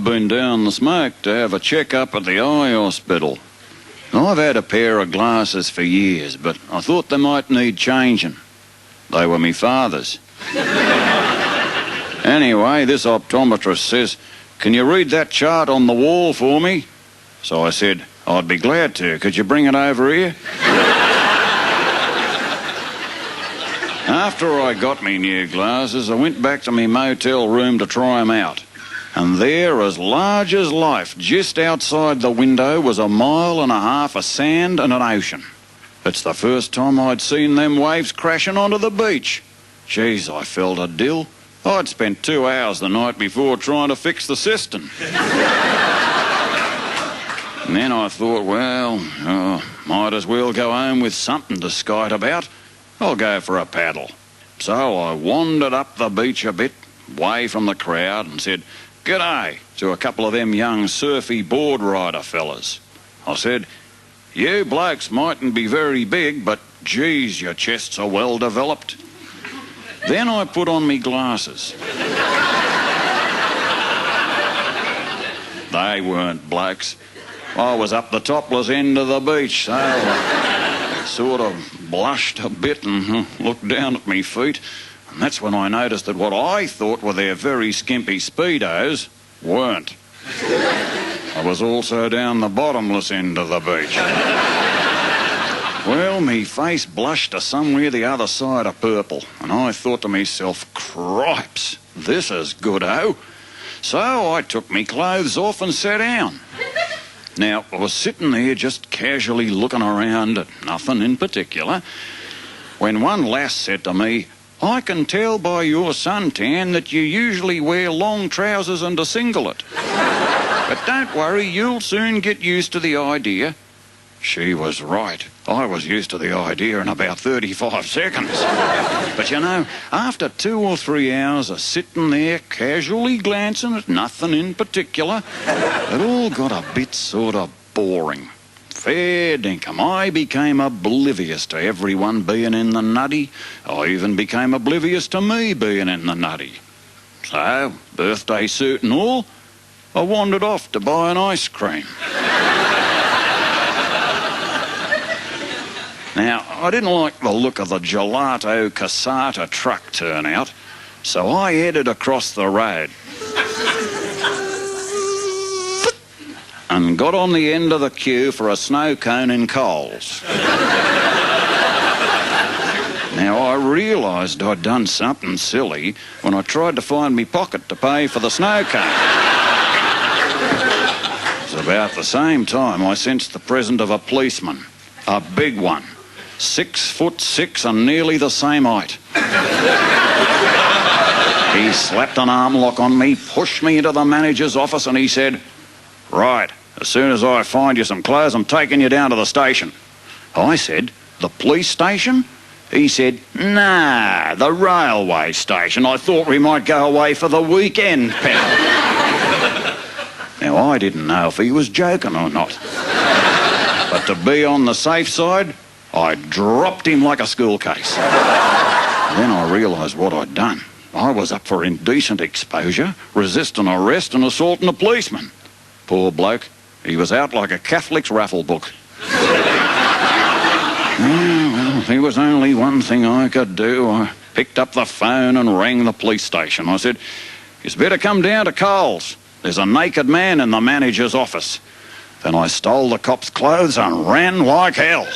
been down the smoke to have a check-up at the eye hospital. I've had a pair of glasses for years, but I thought they might need changing. They were me father's. Anyway, this optometrist says, "Can you read that chart on the wall for me?" So I said, "I'd be glad to. Could you bring it over here?" After I got me new glasses, I went back to me motel room to try 'em out. And there, as large as life, just outside the window, was 1.5 miles of sand and an ocean. It's the first time I'd seen them waves crashing onto the beach. Geez, I felt a dill. I'd spent 2 hours the night before trying to fix the cistern. And then I thought, well, might as well go home with something to skite about. I'll go for a paddle. So I wandered up the beach a bit, away from the crowd, and said, "G'day," to a couple of them young surfy board rider fellas. I said, "You blokes mightn't be very big, but geez, your chests are well developed." Then I put on me glasses. They weren't blokes. I was up the topless end of the beach, so I sort of blushed a bit and looked down at me feet. And that's when I noticed that what I thought were their very skimpy Speedos weren't. I was also down the bottomless end of the beach. Well, me face blushed to somewhere the other side of purple, and I thought to myself, cripes, this is good-o. So I took me clothes off and sat down. Now, I was sitting there just casually looking around at nothing in particular, when one lass said to me, "I can tell by your suntan that you usually wear long trousers and a singlet. But don't worry, you'll soon get used to the idea." She was right. I was used to the idea in about 35 seconds. But you know, after 2 or 3 hours of sitting there casually glancing at nothing in particular, it all got a bit sort of boring. Fair dinkum, I became oblivious to everyone being in the nutty. I even became oblivious to me being in the nutty. So, birthday suit and all, I wandered off to buy an ice cream. Now, I didn't like the look of the gelato cassata truck turnout, so I headed across the road and got on the end of the queue for a snow cone in Coles. Now, I realised I'd done something silly when I tried to find me pocket to pay for the snow cone. It was about the same time I sensed the presence of a policeman, a big one. 6'6" and nearly the same height. He slapped an arm lock on me, pushed me into the manager's office, and he said, "Right, as soon as I find you some clothes, I'm taking you down to the station." I said, "The police station?" He said, "Nah, the railway station. I thought we might go away for the weekend, pal." Now, I didn't know if he was joking or not. But to be on the safe side, I dropped him like a school case. Then I realised what I'd done. I was up for indecent exposure, resisting arrest and assaulting a policeman. Poor bloke, he was out like a Catholic's raffle book. Well, there was only one thing I could do. I picked up the phone and rang the police station. I said, "You'd better come down to Coles. There's a naked man in the manager's office." Then I stole the cop's clothes and ran like hell.